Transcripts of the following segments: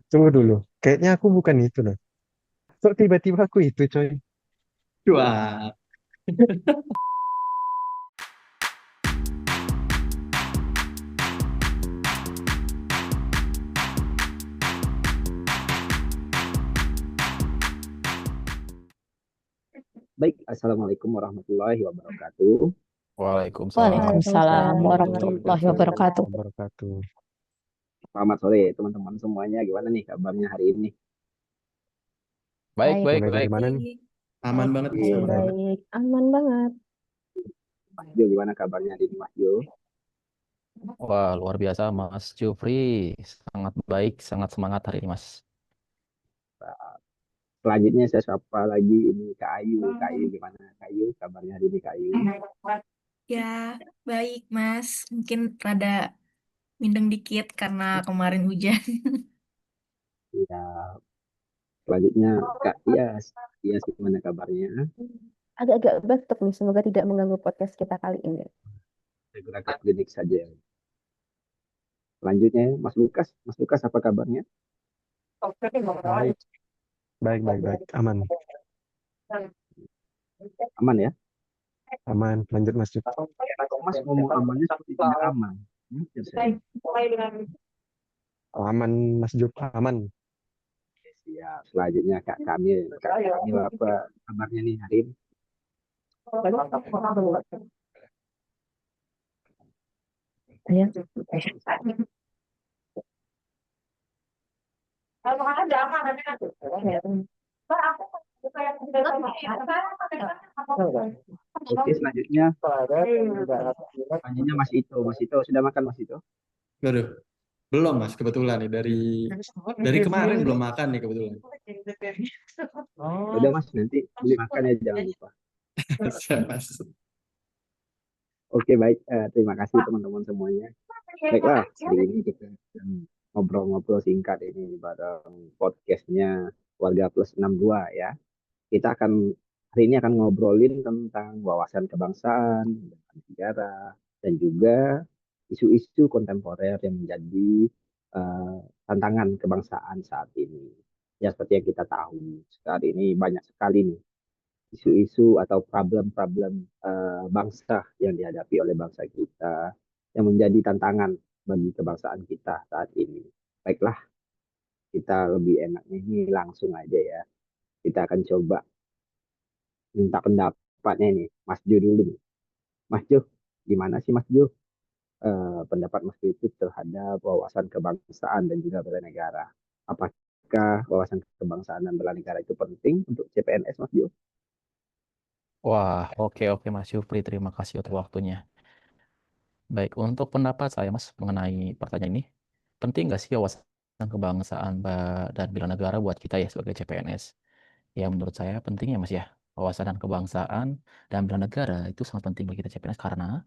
Tunggu dulu. Kayaknya aku bukan itu loh. Kok tiba-tiba aku itu, coy? Wah, Baik, Assalamualaikum warahmatullahi wabarakatuh. Waalaikumsalam Waalaikumsalam warahmatullahi warahmatullahi wabarakatuh. wabarakatuh. Selamat sore teman-teman semuanya. Gimana nih kabarnya hari ini? Baik, Baik, mulai dari mana nih? aman banget Mas baik, kabarnya. baik. Aman banget. Mas Jo, gimana kabarnya hari ini Mas Jo? Wah, luar biasa Mas Jufri. Sangat baik, sangat semangat hari ini Mas. Selanjutnya saya sapa lagi ini Kak Ayu. Kak Ayu gimana? Kak Ayu, kabarnya hari ini Kak Ayu? Ya, baik Mas. Mungkin rada mindeng dikit karena kemarin hujan. Ya, selanjutnya Kak Iyas. Iyas gimana kabarnya? Agak-agak batuk nih, semoga tidak mengganggu podcast kita kali ini. Segera ke klinik saja. Selanjutnya Mas Lukas. Mas Lukas apa kabarnya? Baik, baik, baik, baik. Aman, Aman ya? aman. Lanjut, Mas Juf. Kok Mas ngomong amannya seperti tidak aman? Mungkin saya. Aman, Mas Juf. Aman. Siap. Selanjutnya Kak Kamil. Kak Kamil apa kabarnya nih hari ini? Ya. Oke, selanjutnya selanjutnya Mas Ito. Mas Ito sudah makan Mas Ito? Waduh, belum Mas kebetulan nih dari kemarin belum makan nih kebetulan. Udah Mas, nanti beli makan ya jangan lupa. Siap, Mas. Oke, baik. Terima kasih teman-teman semuanya. Baiklah, hari ini kita akan ngobrol-ngobrol singkat ini bareng podcastnya Warga Plus 62 ya. Kita akan hari ini akan ngobrolin tentang wawasan kebangsaan, negara, dan juga isu-isu kontemporer yang menjadi tantangan kebangsaan saat ini. Ya, seperti yang kita tahu, saat ini banyak sekali nih isu-isu atau problem-problem bangsa yang dihadapi oleh bangsa kita yang menjadi tantangan bagi kebangsaan kita saat ini. Baiklah, kita lebih enaknya ini langsung aja ya. Kita akan coba minta pendapatnya nih, Mas Jo dulu nih. Mas Jo, gimana sih Mas Jo pendapat Mas Jo itu terhadap wawasan kebangsaan dan juga bela negara? Apakah wawasan kebangsaan dan bela negara itu penting untuk CPNS Mas Jo? Wah, oke oke Mas Jufri, terima kasih untuk waktunya. Baik, untuk pendapat saya Mas mengenai pertanyaan ini, penting nggak sih wawasan kebangsaan dan bela negara buat kita ya sebagai CPNS? Ya menurut saya penting ya Mas ya. Wawasan dan kebangsaan dan bela negara itu sangat penting bagi kita CPNS karena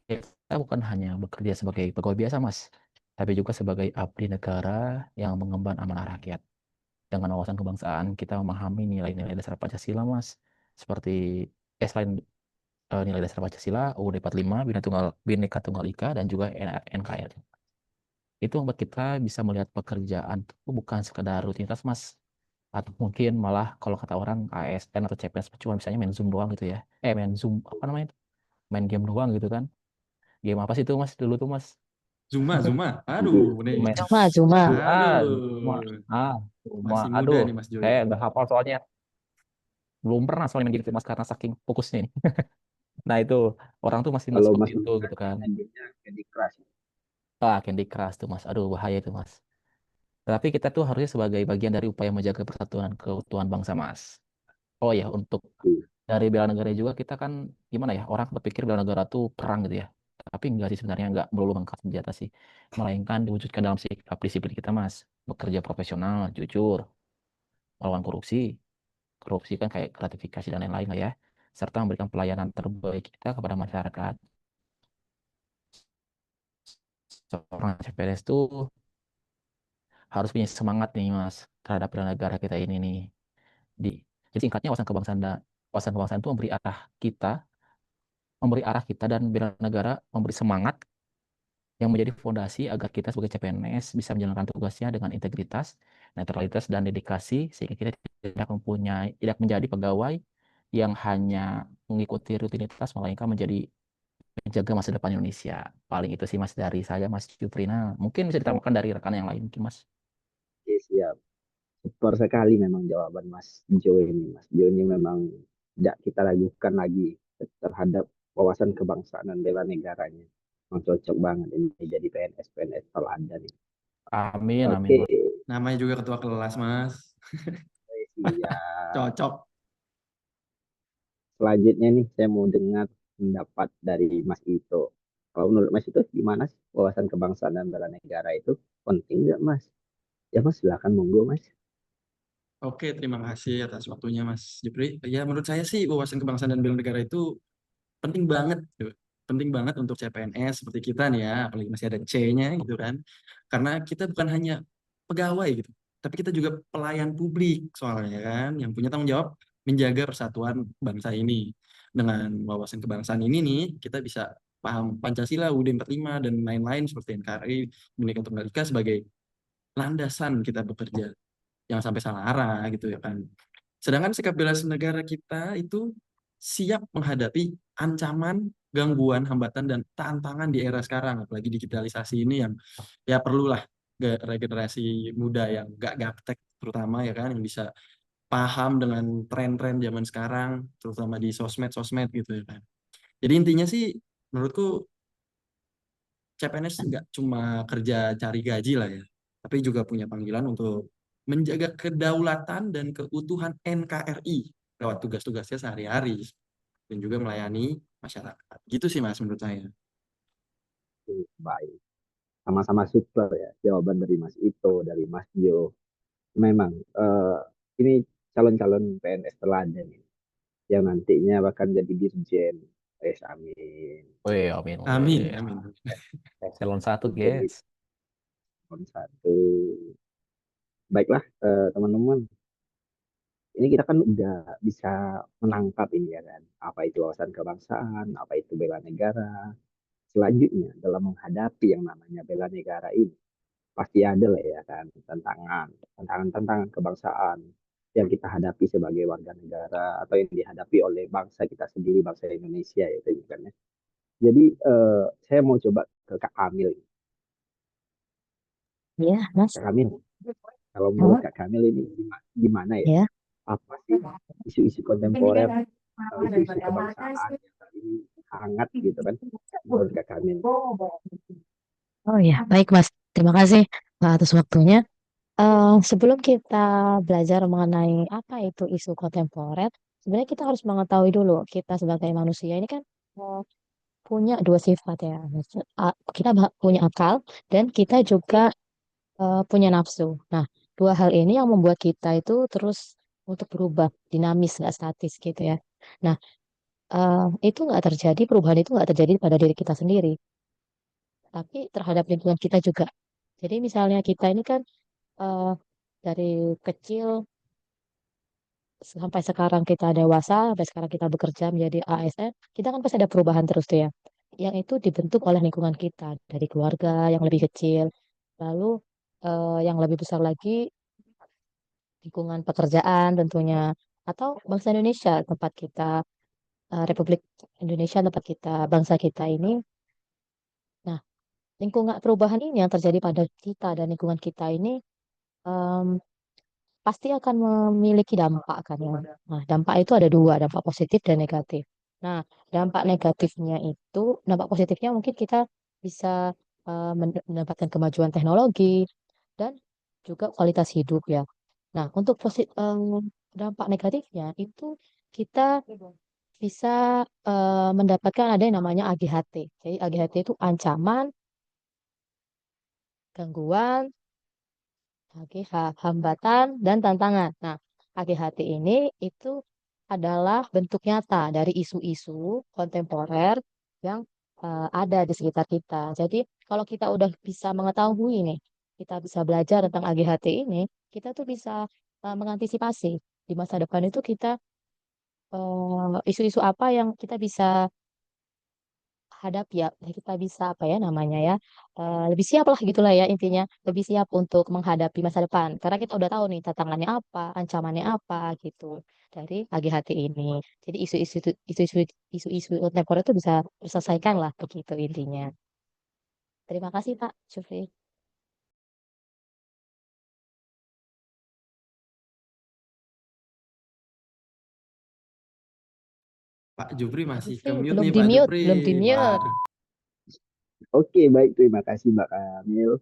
kita bukan hanya bekerja sebagai pegawai biasa Mas, tapi juga sebagai abdi negara yang mengemban amanah rakyat. Dengan wawasan kebangsaan, kita memahami nilai-nilai dasar Pancasila, Mas. Seperti selain nilai dasar Pancasila, UUD 45, Bhinneka Tunggal Ika, dan juga NKRI. Itu membuat kita bisa melihat pekerjaan itu bukan sekedar rutinitas, Mas. Atau mungkin malah kalau kata orang ASN atau CPNS cuma misalnya main Zoom doang gitu ya. Main Zoom, apa namanya itu? Main game doang gitu kan. Game apa sih itu, Mas? Dulu tuh, Mas. Zuma. Aduh, nih. Main Cuma, cuma. Cuma, Aduh, cuma, masih muda aduh, nih Mas Joy. saya nggak hafal soalnya. Belum pernah soalnya main gitu mas karena saking fokusnya ini. Nah itu orang tuh masih nggak Kalau seperti Mas itu Lukas gitu kan. main gamenya Candy Crush. Ah, Candy Crush tuh mas, aduh bahaya itu mas. Tapi kita tuh harusnya sebagai bagian dari upaya menjaga persatuan keutuhan bangsa mas. Oh ya, untuk dari bela negara juga kita kan gimana ya, orang berpikir bela negara tuh perang gitu ya. Tapi enggak sih sebenarnya, enggak melulu angkat senjata sih. Melainkan diwujudkan dalam sikap disiplin kita mas. Bekerja profesional, jujur, melawan korupsi. Korupsi kan kayak gratifikasi dan lain-lain lah ya. Serta memberikan pelayanan terbaik kita kepada masyarakat. Seorang CPNS tuh harus punya semangat nih mas terhadap bela negara kita ini nih. Di, jadi singkatnya wawasan kebangsaan itu memberi arah kita dan bela negara memberi semangat yang menjadi fondasi agar kita sebagai CPNS bisa menjalankan tugasnya dengan integritas netralitas dan dedikasi sehingga kita tidak menjadi pegawai yang hanya mengikuti rutinitas melainkan menjadi menjaga masa depan Indonesia. Paling itu sih Mas dari saya, Mas Juprina. Mungkin bisa ditambahkan dari rekan yang lain mungkin Mas. Oke, siap. Super sekali memang jawaban Mas Jo ini. Mas Jo ini memang tidak kita ragukan lagi terhadap wawasan kebangsaan dan bela negaranya. Memang cocok banget ini jadi PNS teladan nih. Amin, amin Oke, Mas. Namanya juga ketua kelas, Mas. siap. Cocok. Selanjutnya nih saya mau dengar pendapat dari Mas Ito. Kalau menurut Mas Ito gimana sih wawasan kebangsaan dan bela negara itu penting nggak Mas? Ya Mas silakan monggo Mas. Oke, terima kasih atas waktunya Mas Jupri. Ya, menurut saya sih wawasan kebangsaan dan bela negara itu penting banget gitu. Penting banget untuk CPNS seperti kita nih ya, apalagi masih ada C-nya gitu kan. Karena kita bukan hanya pegawai gitu, tapi kita juga pelayan publik soalnya kan, yang punya tanggung jawab menjaga persatuan bangsa ini. Dengan wawasan kebangsaan ini nih, kita bisa paham Pancasila, UUD 45 dan lain-lain seperti NKRI, Bhinneka Tunggal Ika sebagai landasan kita bekerja. Jangan sampai salah arah gitu ya kan. Sedangkan sikap bela negara kita itu siap menghadapi ancaman, gangguan, hambatan, dan tantangan di era sekarang. Apalagi digitalisasi ini yang ya perlulah regenerasi muda yang gak gaptek terutama ya kan, yang bisa paham dengan tren-tren zaman sekarang, terutama di sosmed-sosmed gitu ya kan. Jadi intinya sih menurutku CPNS nggak cuma kerja cari gaji lah ya, tapi juga punya panggilan untuk menjaga kedaulatan dan keutuhan NKRI lewat tugas-tugasnya sehari-hari dan juga melayani masyarakat. Gitu sih Mas menurut saya. Oke, baik. Sama-sama super ya jawaban dari Mas Ito, dari Mas Jo. Memang ini calon-calon PNS teladan ini, yang nantinya bahkan jadi dirjen. Amin. Wih, amin, Amin, wih. amin. Eselon 1, Dirjen di guys. tahun 1. Baiklah teman-teman, ini kita kan udah bisa menangkap ini ya kan, apa itu wawasan kebangsaan, apa itu bela negara. Selanjutnya dalam menghadapi yang namanya bela negara ini, pasti ada lah ya kan tantangan kebangsaan yang kita hadapi sebagai warga negara atau yang dihadapi oleh bangsa kita sendiri, bangsa Indonesia itu kan ya. Jadi saya mau coba ke Kak Kamil. Iya, Mas. Kak Kamil, kalau menurut Oh, Kak Kamil ini gimana ya? ya. Apa sih isu-isu kontemporer, isu-isu kebangsaan yang saat ini hangat gitu kan? Menurut Kak Kamil. Oh ya, baik Mas. Terima kasih atas waktunya. Sebelum kita belajar mengenai apa itu isu kontemporer, sebenarnya kita harus mengetahui dulu kita sebagai manusia ini kan punya dua sifat ya. Kita punya akal dan kita juga punya nafsu. Nah, dua hal ini yang membuat kita itu terus untuk berubah, dinamis, nggak statis gitu ya. Nah, itu nggak terjadi, perubahan itu nggak terjadi pada diri kita sendiri, tapi terhadap lingkungan kita juga. Jadi misalnya kita ini kan eh, dari kecil sampai sekarang kita dewasa, sampai sekarang kita bekerja menjadi ASN, kita kan pasti ada perubahan terus tuh ya. Yang itu dibentuk oleh lingkungan kita, dari keluarga yang lebih kecil, lalu yang lebih besar lagi lingkungan pekerjaan tentunya, atau bangsa Indonesia tempat kita, Republik Indonesia tempat kita, bangsa kita ini. Nah, lingkungan perubahan ini yang terjadi pada kita dan lingkungan kita ini em, pasti akan memiliki dampak kan ya. Nah, dampak itu ada dua, dampak positif dan negatif. Nah, dampak negatifnya itu, dampak positifnya mungkin kita bisa mendapatkan kemajuan teknologi dan juga kualitas hidup ya. Nah, untuk dampak negatifnya itu kita bisa mendapatkan ada yang namanya AGHT. Jadi AGHT itu ancaman, gangguan, hambatan, dan tantangan. Nah, AGHT ini itu adalah bentuk nyata dari isu-isu kontemporer yang ada di sekitar kita. Jadi, kalau kita udah bisa mengetahui nih, kita bisa belajar tentang AGHT ini, kita tuh bisa mengantisipasi di masa depan itu kita isu-isu apa yang kita bisa hadapi ya, kita bisa apa ya namanya ya, lebih siap lah gitulah ya intinya, lebih siap untuk menghadapi masa depan. Karena kita udah tahu nih tantangannya apa, ancamannya apa gitu dari AGHT ini. Jadi isu-isu kontemporer itu bisa terselesaikan lah begitu intinya. Terima kasih Pak Syufri. Pak Jupri Pak masih ke Syufri mute belum nih di Pak mute, Jupri. belum di mute. Waduh. Oke, baik. Terima kasih Mbak Kamil.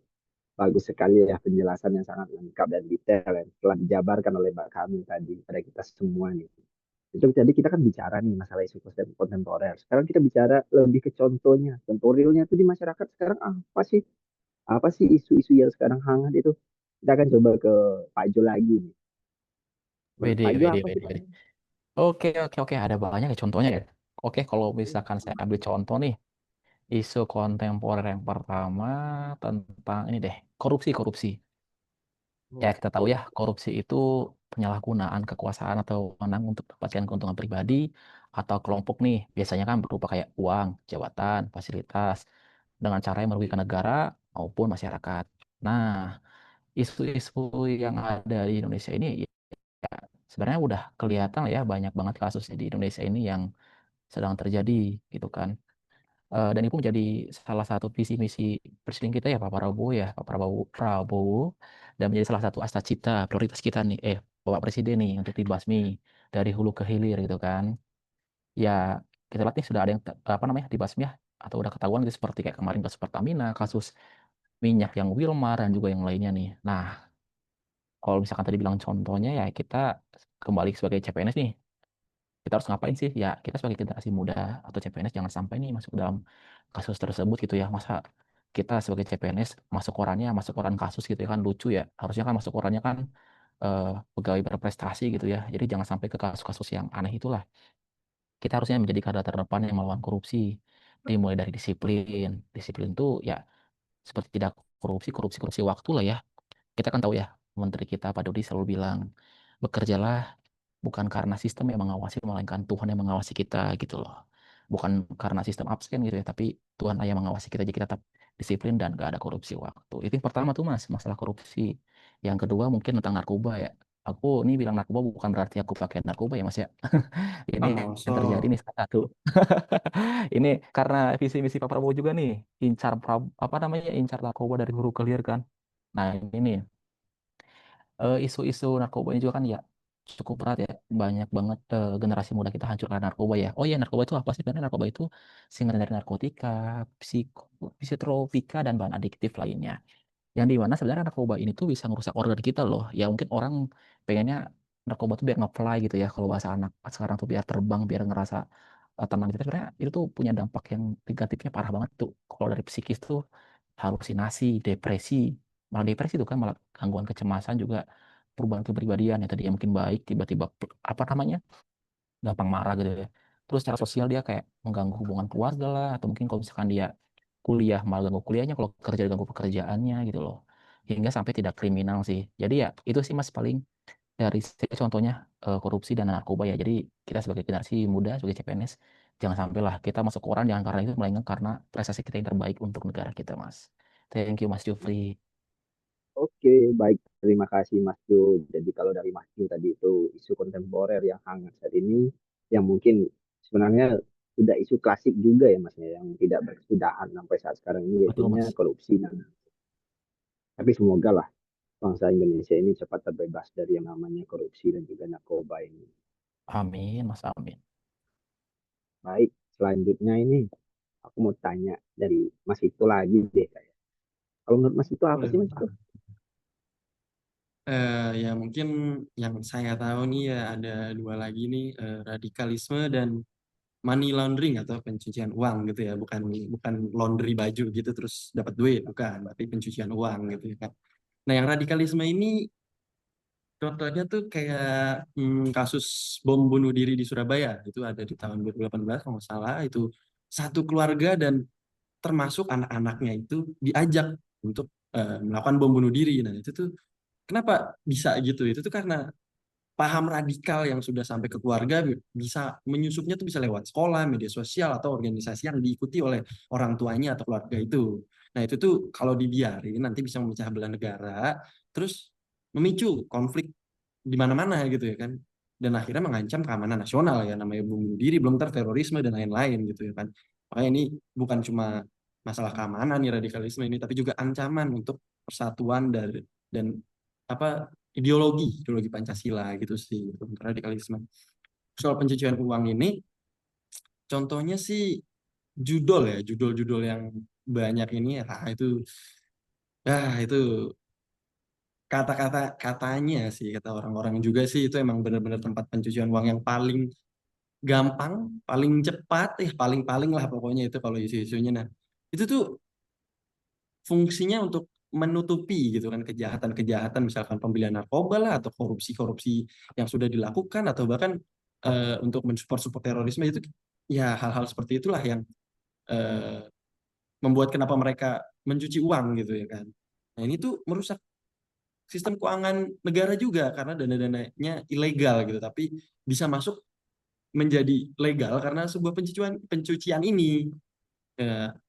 Bagus sekali ya penjelasan yang sangat lengkap dan detail yang telah dijabarkan oleh Mbak Kamil tadi pada kita semua nih. Itu jadi kita kan bicara nih masalah isu kontemporer. Sekarang kita bicara lebih ke contohnya. Contoh realnya itu di masyarakat sekarang apa sih? Apa sih isu-isu yang sekarang hangat itu? Kita akan coba ke Pak Jo lagi nih. Menurut Wede, Pak Jo wede, apa sih wede, Pak? wede. Oke, oke, oke. Ada banyak ya contohnya ya. Oke, kalau misalkan saya ambil contoh nih, isu kontemporer yang pertama tentang ini deh, korupsi, korupsi. Ya, kita tahu ya, Oke. korupsi itu penyalahgunaan kekuasaan atau wewenang untuk mendapatkan keuntungan pribadi atau kelompok nih. Biasanya kan berupa kayak uang, jabatan, fasilitas, dengan cara yang merugikan negara maupun masyarakat. Nah, isu-isu yang ada di Indonesia ini ya, sebenarnya udah kelihatan ya banyak banget kasus di Indonesia ini yang sedang terjadi gitu kan. Dan itu menjadi salah satu visi misi presiden kita ya Pak Prabowo ya Prabowo dan menjadi salah satu asta cipta prioritas kita nih Bapak Presiden nih untuk dibasmi dari hulu ke hilir gitu kan. Ya kita lihat nih sudah ada yang apa namanya dibasmi ya atau udah ketahuan gitu seperti kayak kemarin kasus Pertamina, kasus minyak yang Wilmar dan juga yang lainnya nih. Nah, kalau misalkan tadi bilang contohnya ya kita kembali sebagai CPNS nih, kita harus ngapain sih? Ya, kita sebagai generasi muda atau CPNS jangan sampai nih masuk dalam kasus tersebut gitu ya. Masa kita sebagai CPNS masuk koran kasus gitu ya kan lucu ya. Harusnya kan masuk korannya kan eh, pegawai berprestasi gitu ya. Jadi jangan sampai ke kasus-kasus yang aneh itulah. Kita harusnya menjadi garda terdepan yang melawan korupsi. Dimulai dari disiplin. Disiplin tuh ya seperti tidak korupsi, korupsi waktu lah ya. Kita kan tahu ya, Menteri kita Pak Dodi selalu bilang, bekerjalah bukan karena sistem yang mengawasi, melainkan Tuhan yang mengawasi kita gitu loh. Bukan karena sistem absen gitu ya, tapi Tuhan yang mengawasi kita, jadi kita tetap disiplin dan gak ada korupsi waktu. Itu yang pertama tuh Mas, masalah korupsi. Yang kedua mungkin tentang narkoba ya. Aku ini bilang narkoba bukan berarti aku pakai narkoba ya Mas ya. Ini Ah, yang terjadi masa. nih salah satu. Ini karena visi misi Pak Prabowo juga nih, apa namanya, incar narkoba dari hulu ke hilir kan. Nah ini nih, isu-isu narkoba ini juga kan ya cukup berat ya. Banyak banget generasi muda kita hancur karena narkoba ya. Oh iya, narkoba itu apa sih? Sebenarnya narkoba itu singkatan dari narkotika, psikotropika, dan bahan adiktif lainnya. Yang dimana sebenarnya narkoba ini tuh bisa merusak organ kita loh. Ya mungkin orang pengennya narkoba tuh biar nge-fly gitu ya. Kalau bahasa anak sekarang tuh biar terbang, biar ngerasa tenang gitu. Sebenarnya itu tuh punya dampak yang negatifnya parah banget tuh. Kalau dari psikis tuh halusinasi, depresi, malah depresi itu kan malah gangguan kecemasan juga perubahan kepribadian yang tadinya mungkin baik tiba-tiba apa namanya gampang marah gitu ya. Terus secara sosial dia kayak mengganggu hubungan keluarga lah atau mungkin kalau misalkan dia kuliah malah ganggu kuliahnya, kalau kerja ganggu pekerjaannya gitu loh. Hingga sampai tidak kriminal sih. Jadi ya itu sih Mas paling dari saya contohnya korupsi dan narkoba ya. Jadi kita sebagai generasi muda sebagai CPNS jangan sampailah kita masuk koran jangan karena itu melainkan karena prestasi kita yang terbaik untuk negara kita Mas. Thank you Mas Jufri. Oke, baik. Terima kasih Mas Jo. Jadi kalau dari Mas Jo tadi itu isu kontemporer yang hangat saat ini, yang mungkin sebenarnya sudah isu klasik juga ya Mas ya, yang tidak berkesudahan sampai saat sekarang ini Betul yaitu Mas. korupsi. Tapi semoga lah bangsa Indonesia ini cepat terbebas dari yang namanya korupsi dan juga narkoba ini. Amin Mas, amin. Baik, selanjutnya ini aku mau tanya dari Mas itu lagi deh. Kalau menurut Mas itu apa Boleh, sih Mas itu? boleh. Ya mungkin yang saya tahu nih ya ada dua lagi nih, radikalisme dan money laundering atau pencucian uang gitu ya, bukan bukan laundry baju gitu terus dapat duit, bukan, tapi pencucian uang gitu ya kan. Nah yang radikalisme ini contohnya tuh kayak kasus bom bunuh diri di Surabaya itu ada di tahun 2018 kalau nggak salah, itu satu keluarga dan termasuk anak-anaknya itu diajak untuk melakukan bom bunuh diri. Nah itu tuh kenapa bisa gitu? Itu tuh karena paham radikal yang sudah sampai ke keluarga bisa menyusupnya tuh bisa lewat sekolah, media sosial atau organisasi yang diikuti oleh orang tuanya atau keluarga itu. Nah, itu tuh kalau dibiarin nanti bisa memecah belah negara, terus memicu konflik di mana-mana gitu ya kan. Dan akhirnya mengancam keamanan nasional ya, namanya bom bunuh diri, belum terorisme dan lain-lain gitu ya kan. Makanya ini bukan cuma masalah keamanan nih radikalisme ini, tapi juga ancaman untuk persatuan dan apa ideologi Pancasila gitu sih untuk radikalisme. Soal pencucian uang ini, contohnya sih judul-judul yang banyak ini itu katanya sih kata orang-orang juga sih itu emang benar-benar tempat pencucian uang yang paling gampang, paling cepat, paling-paling lah pokoknya itu kalau isu-isunya. Nah, itu tuh fungsinya untuk menutupi gitu kan kejahatan-kejahatan misalkan pembelian narkoba lah atau korupsi-korupsi yang sudah dilakukan atau bahkan untuk mensupport terorisme itu ya hal-hal seperti itulah yang eh, membuat kenapa mereka mencuci uang gitu ya kan. Nah, ini tuh merusak sistem keuangan negara juga karena dana-dananya ilegal gitu tapi bisa masuk menjadi legal karena sebuah pencucian ini.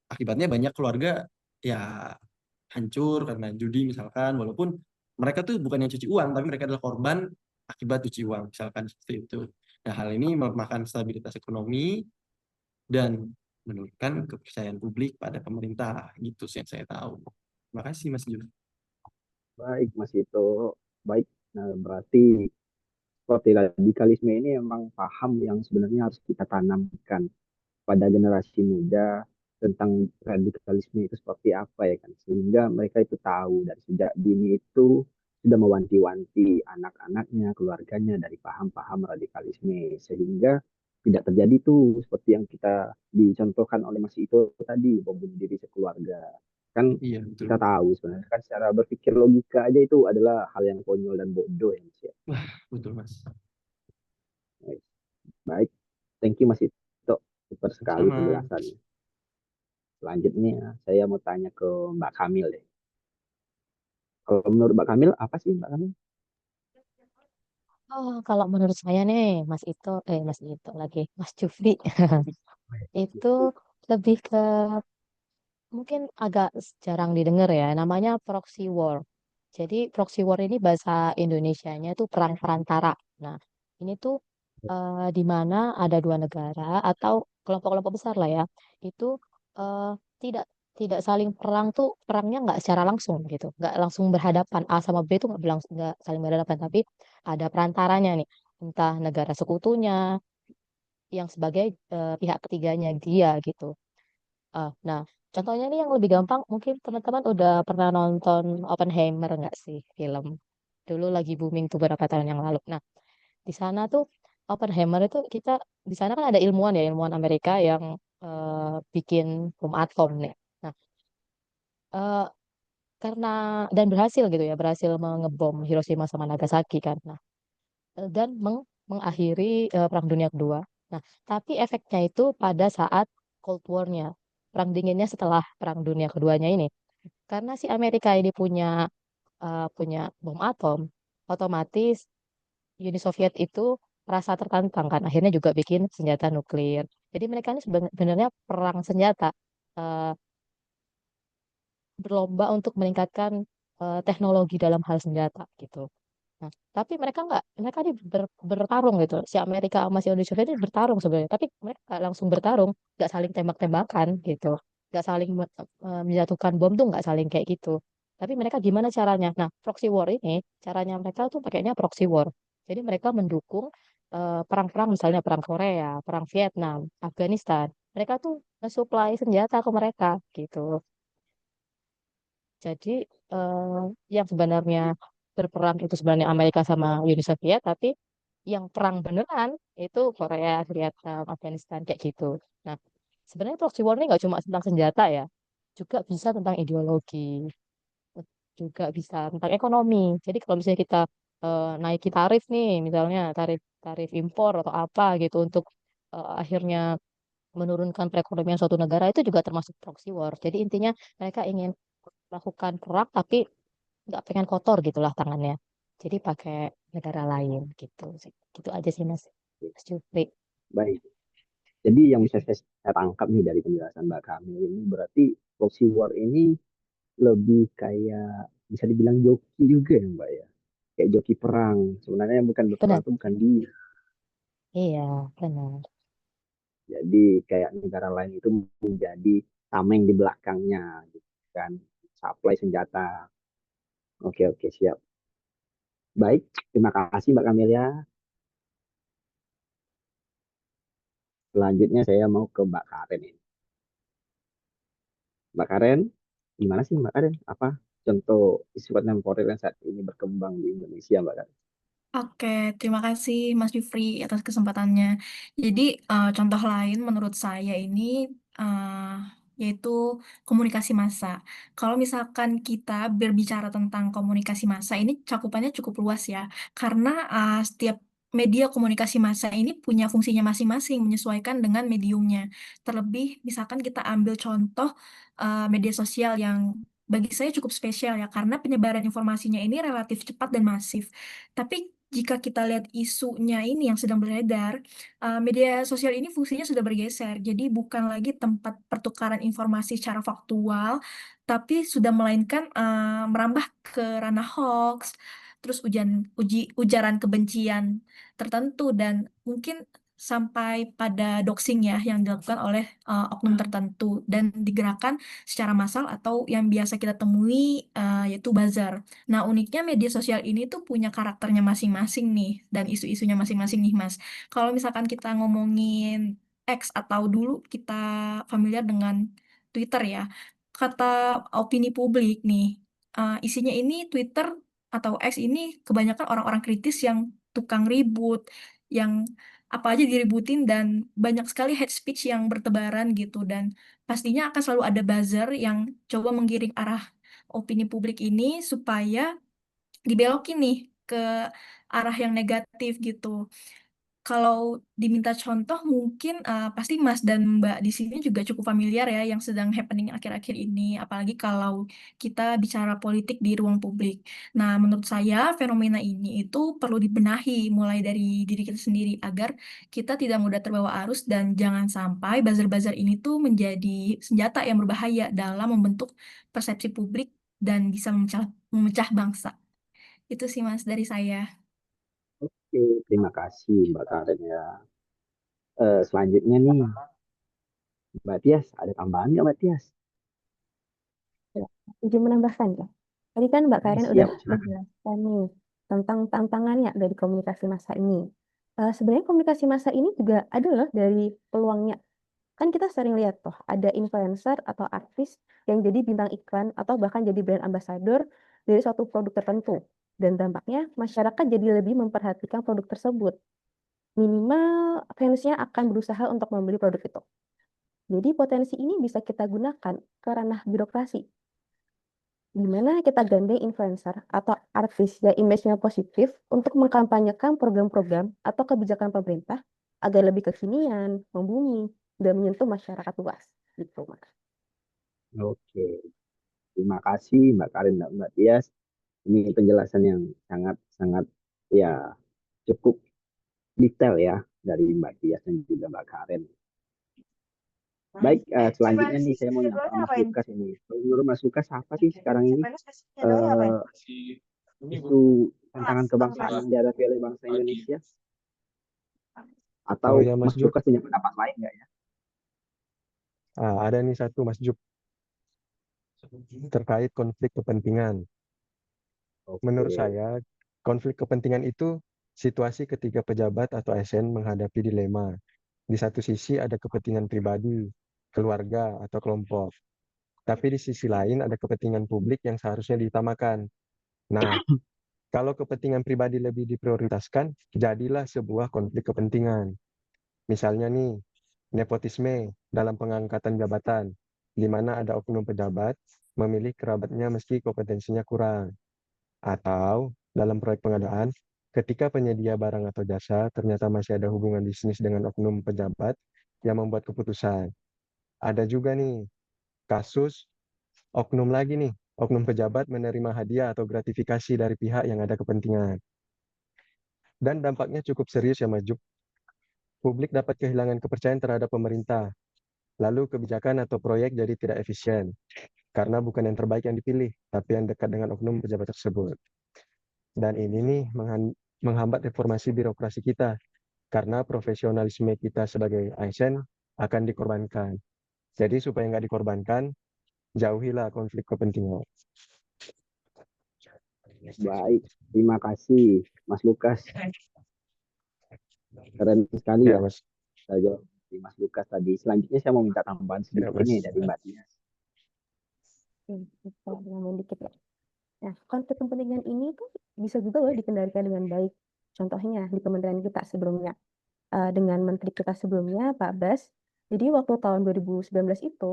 Akibatnya banyak keluarga ya hancur karena judi misalkan walaupun mereka tuh bukan yang cuci uang tapi mereka adalah korban akibat cuci uang misalkan seperti itu. Nah, hal ini melemahkan stabilitas ekonomi dan menurunkan kepercayaan publik pada pemerintah gitu sih yang saya tahu. Terima kasih Mas Jul. Baik, Mas itu baik. Nah, berarti seperti radikalisme ini memang paham yang sebenarnya harus kita tanamkan pada generasi muda tentang radikalisme itu seperti apa ya kan, sehingga mereka itu tahu dari sejak dini itu sudah mewanti-wanti anak-anaknya, keluarganya dari paham-paham radikalisme sehingga tidak terjadi tuh seperti yang kita dicontohkan oleh Mas Ito tadi, bom bunuh diri sekeluarga. Kan Iya, betul. kita tahu sebenarnya kan secara berpikir logika aja itu adalah hal yang konyol dan bodoh ya Mas ya. Wah, betul Mas. Baik, baik. Thank you Mas Ito, super sekali Sama. penjelasannya. Selanjutnya saya mau tanya ke Mbak Kamil deh. Kalau menurut Mbak Kamil apa sih Mbak Kamil? Oh, kalau menurut saya nih, Mas Ito lagi, Mas Jufri, itu lebih ke mungkin agak jarang didengar ya, namanya proxy war. Jadi proxy war ini bahasa Indonesianya itu perang perantara. Nah, ini tuh di mana ada dua negara atau kelompok-kelompok besar lah ya, itu eh, tidak tidak saling perang tuh perangnya nggak secara langsung gitu, nggak langsung berhadapan A sama B itu nggak saling berhadapan, tapi ada perantaranya nih, entah negara sekutunya yang sebagai pihak ketiganya dia gitu. Nah, contohnya nih yang lebih gampang, mungkin teman-teman udah pernah nonton Oppenheimer nggak sih film? Dulu lagi booming tuh beberapa tahun yang lalu. Nah, di sana tuh Oppenheimer itu di sana kan ada ilmuwan ya, ilmuwan Amerika yang bikin bom atom nih. Nah, eh, karena dan berhasil gitu ya, berhasil mengebom Hiroshima sama Nagasaki kan. Nah, dan mengakhiri Perang Dunia Kedua. Nah, tapi efeknya itu pada saat Cold War-nya, Perang Dinginnya setelah Perang Dunia Keduanya ini. Karena si Amerika ini punya bom atom, otomatis Uni Soviet itu merasa tertantang kan, akhirnya juga bikin senjata nuklir. Jadi mereka ini sebenarnya perang senjata, eh, berlomba untuk meningkatkan teknologi dalam hal senjata gitu. Nah, tapi mereka ini bertarung gitu. Si Amerika sama si Uni Soviet ini bertarung sebenarnya, tapi mereka nggak langsung bertarung, nggak saling tembak-tembakan gitu, nggak saling menjatuhkan bom tuh nggak saling kayak gitu. Tapi mereka gimana caranya? Nah, proxy war ini caranya mereka tuh pakainya proxy war. Jadi mereka mendukung perang-perang misalnya perang Korea, perang Vietnam, Afghanistan. Mereka tuh nge-supply senjata ke mereka gitu. Jadi eh, yang sebenarnya berperang itu sebenarnya Amerika sama Uni Soviet, tapi yang perang beneran itu Korea, Vietnam, Afghanistan kayak gitu. Nah, sebenarnya proxy war ini nggak cuma tentang senjata ya, juga bisa tentang ideologi, juga bisa tentang ekonomi. Jadi kalau misalnya kita naiki tarif nih, misalnya tarif tarif impor atau apa gitu untuk akhirnya menurunkan perekonomian suatu negara itu juga termasuk proxy war. Jadi intinya mereka ingin melakukan perang tapi nggak pengen kotor gitulah tangannya. Jadi pakai negara lain gitu. Gitu aja sih Mas Jupri. Baik. Jadi yang bisa saya tangkap nih dari penjelasan Mbak Kamil ini berarti proxy war ini lebih kayak bisa dibilang joki juga ya Mbak ya. Kayak joki perang. Sebenarnya yang bukan berperang Benar. itu bukan dia. Iya, benar. Jadi kayak negara lain itu menjadi tameng di belakangnya gitu kan. Supply senjata. Oke, oke, siap. Baik, terima kasih Mbak Kamelia. Selanjutnya saya mau ke Mbak Karen ini. Mbak Karen, gimana sih Mbak Karen? Apa contoh isu kontemporer yang saat ini berkembang di Indonesia Mbak Karen? Oke, terima kasih Mas Jufri atas kesempatannya. Jadi, contoh lain menurut saya ini yaitu komunikasi massa. Kalau misalkan kita berbicara tentang komunikasi massa, ini cakupannya cukup luas ya, karena setiap media komunikasi massa ini punya fungsinya masing-masing menyesuaikan dengan mediumnya. Terlebih, misalkan kita ambil contoh media sosial yang bagi saya cukup spesial ya, karena penyebaran informasinya ini relatif cepat dan masif. Tapi jika kita lihat isunya ini yang sedang beredar, media sosial ini fungsinya sudah bergeser. Jadi bukan lagi tempat pertukaran informasi secara faktual, tapi sudah melainkan merambah ke ranah hoax, terus ujaran kebencian tertentu dan mungkin sampai pada doxing ya yang dilakukan oleh oknum tertentu dan digerakkan secara massal atau yang biasa kita temui yaitu buzzer. Nah, uniknya media sosial ini tuh punya karakternya masing-masing nih, dan isu-isunya masing-masing nih, Mas. Kalau misalkan kita ngomongin X atau dulu kita familiar dengan Twitter ya, kata opini publik nih, isinya ini Twitter atau X ini kebanyakan orang-orang kritis yang tukang ribut, yang apa aja diributin dan banyak sekali hate speech yang bertebaran gitu dan pastinya akan selalu ada buzzer yang coba menggiring arah opini publik ini supaya dibelokin nih ke arah yang negatif gitu. Kalau diminta contoh mungkin pasti Mas dan Mbak di sini juga cukup familiar ya yang sedang happening akhir-akhir ini, apalagi kalau kita bicara politik di ruang publik. Nah, menurut saya fenomena ini itu perlu dibenahi mulai dari diri kita sendiri agar kita tidak mudah terbawa arus dan jangan sampai buzzer-buzzer ini tuh menjadi senjata yang berbahaya dalam membentuk persepsi publik dan bisa memecah, memecah bangsa. Itu sih Mas dari saya. Oke, terima kasih Mbak Karen ya. Selanjutnya nih, Mbak Tias, ada tambahan nggak Mbak Tias? Ya, izin menambahkan ya. Tadi kan Mbak Karen udah Siap, silakan. menjelaskan nih tentang tantangannya dari komunikasi massa ini. Sebenarnya komunikasi massa ini juga ada loh dari peluangnya. Kan kita sering lihat toh ada influencer atau artis yang jadi bintang iklan atau bahkan jadi brand ambassador dari suatu produk tertentu. Dan dampaknya masyarakat jadi lebih memperhatikan produk tersebut. Minimal fansnya akan berusaha untuk membeli produk itu. Jadi potensi ini bisa kita gunakan ke ranah birokrasi di mana kita gandeng influencer atau artis yang image-nya positif untuk mengkampanyekan program-program atau kebijakan pemerintah agar lebih kekinian, membumi, dan menyentuh masyarakat luas. Gitu, Mas. Oke, terima kasih Mbak Karen dan Mbak Tias. Ini penjelasan yang sangat-sangat ya cukup detail ya dari Mbak Tias dan juga Mbak Karen. Baik, selanjutnya nih saya mau nyapa Mas Lukas ini. Menurut Mas Lukas apa sih sekarang ini eh, isu tantangan kebangsaan yang dihadapi oleh bangsa Indonesia? Atau Oh ya Mas Mas Jup, Lukas punya pendapat lain nggak ya? ada nih satu Mas Jup terkait konflik kepentingan. Menurut Oke, saya, konflik kepentingan itu situasi ketika pejabat atau ASN menghadapi dilema. Di satu sisi ada kepentingan pribadi, keluarga, atau kelompok. Tapi di sisi lain ada kepentingan publik yang seharusnya diutamakan. Nah, kalau kepentingan pribadi lebih diprioritaskan, jadilah sebuah konflik kepentingan. Misalnya nih, nepotisme dalam pengangkatan jabatan, di mana ada oknum pejabat memilih kerabatnya meski kompetensinya kurang. Atau dalam proyek pengadaan, ketika penyedia barang atau jasa ternyata masih ada hubungan bisnis dengan oknum pejabat yang membuat keputusan. Ada juga nih kasus oknum lagi nih, oknum pejabat menerima hadiah atau gratifikasi dari pihak yang ada kepentingan. Dan dampaknya cukup serius ya Mas Jup. Publik dapat kehilangan kepercayaan terhadap pemerintah. Lalu kebijakan atau proyek jadi tidak efisien. Karena bukan yang terbaik yang dipilih, tapi yang dekat dengan oknum pejabat tersebut. Dan ini nih menghambat reformasi birokrasi kita. Karena profesionalisme kita sebagai ASN akan dikorbankan. Jadi supaya nggak dikorbankan, jauhilah konflik kepentingan. Baik, terima kasih Mas Lukas. Keren sekali Ya ya Mas. saya di Mas Lukas tadi. Selanjutnya saya mau minta tambahan Ya sedikit Mas. ini dari Mbak Tias. Bisa nambahin dikit ya. Nah, konflik kepentingan ini tuh bisa juga loh dikendalikan dengan baik. Contohnya di kementerian kita sebelumnya, dengan menteri kita sebelumnya, Pak Bas. Jadi waktu tahun 2019 itu,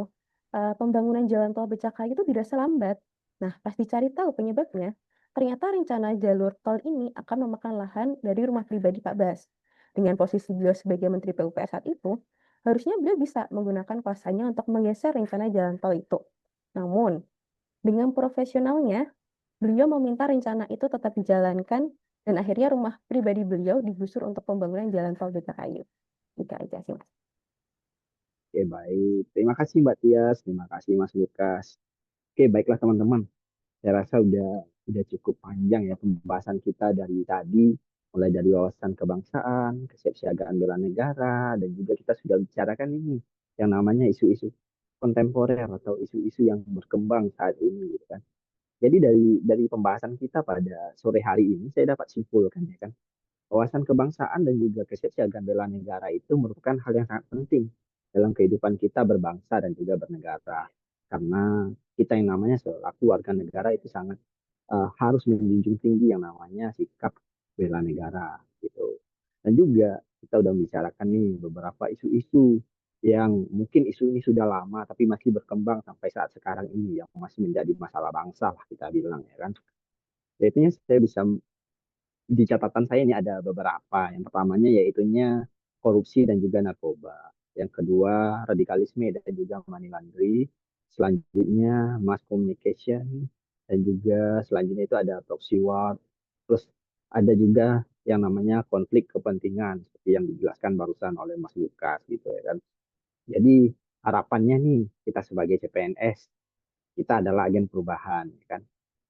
pembangunan jalan tol Becakayu itu dirasa lambat. Nah, pas dicari tahu penyebabnya, ternyata rencana jalur tol ini akan memakan lahan dari rumah pribadi Pak Bas. Dengan posisi beliau sebagai Menteri PUPR saat itu, harusnya beliau bisa menggunakan kuasanya untuk menggeser rencana jalan tol itu. Namun, dengan profesionalnya, beliau meminta rencana itu tetap dijalankan dan akhirnya rumah pribadi beliau digusur untuk pembangunan jalan tol Becakayu. Itu aja sih, Mas. Oke, baik. Terima kasih Mbak Tias, terima kasih Mas Lukas. Oke, baiklah teman-teman. Saya rasa udah cukup panjang ya pembahasan kita dari tadi, mulai dari wawasan kebangsaan, kesiapsiagaan bela negara, dan juga kita sudah bicarakan ini yang namanya isu-isu kontemporer atau isu-isu yang berkembang saat ini, gitu kan. Jadi dari pembahasan kita pada sore hari ini, saya dapat simpulkan ya kan, wawasan kebangsaan dan juga kesiapsiagaan bela negara itu merupakan hal yang sangat penting dalam kehidupan kita berbangsa dan juga bernegara. Karena kita yang namanya selaku warga negara itu sangat harus menjunjung tinggi yang namanya sikap bela negara gitu. Dan juga kita udah membicarakan nih beberapa isu-isu yang mungkin isu ini sudah lama tapi masih berkembang sampai saat sekarang ini yang masih menjadi masalah bangsa lah kita bilang ya kan. Yaitu saya bisa di catatan saya ini ada beberapa. Yang pertamanya yaitunya korupsi dan juga narkoba. Yang kedua radikalisme dan juga money laundry. Selanjutnya mass communication dan juga selanjutnya itu ada proxy war. Terus ada juga yang namanya konflik kepentingan seperti yang dijelaskan barusan oleh Mas Lukas gitu ya kan. Jadi harapannya nih kita sebagai CPNS kita adalah agen perubahan ya kan,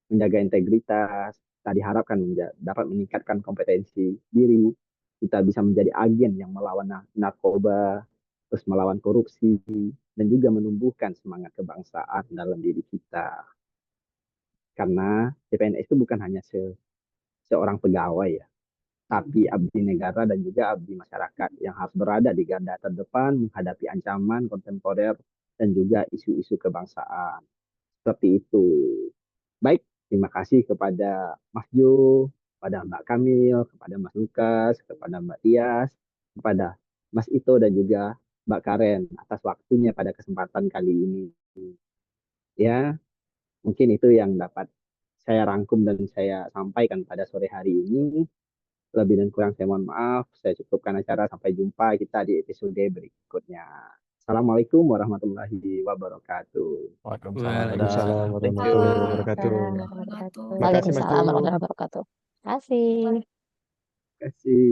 menjaga integritas, kita diharapkan dapat meningkatkan kompetensi diri, kita bisa menjadi agen yang melawan narkoba, terus melawan korupsi, dan juga menumbuhkan semangat kebangsaan dalam diri kita. Karena CPNS itu bukan hanya seorang pegawai ya, tapi abdi negara dan juga abdi masyarakat yang harus berada di garda terdepan menghadapi ancaman kontemporer dan juga isu-isu kebangsaan. Seperti itu. Baik, terima kasih kepada Mas Jo, kepada Mbak Kamil, kepada Mas Lukas, kepada Mbak Tias, kepada Mas Ito dan juga Mbak Karen atas waktunya pada kesempatan kali ini. Ya, mungkin itu yang dapat saya rangkum dan saya sampaikan pada sore hari ini. Lebih dan kurang saya mohon maaf. Saya cukupkan acara. Sampai jumpa kita di episode berikutnya. Assalamualaikum warahmatullahi wabarakatuh. Waalaikumsalam. Waalaikumsalam Dadah. Thank you. warahmatullahi wabarakatuh. Waalaikumsalam warahmatullahi wabarakatuh. Makasih Mas Waalaikumsalam Jo. warahmatullahi wabarakatuh. Terima kasih. Terima kasih.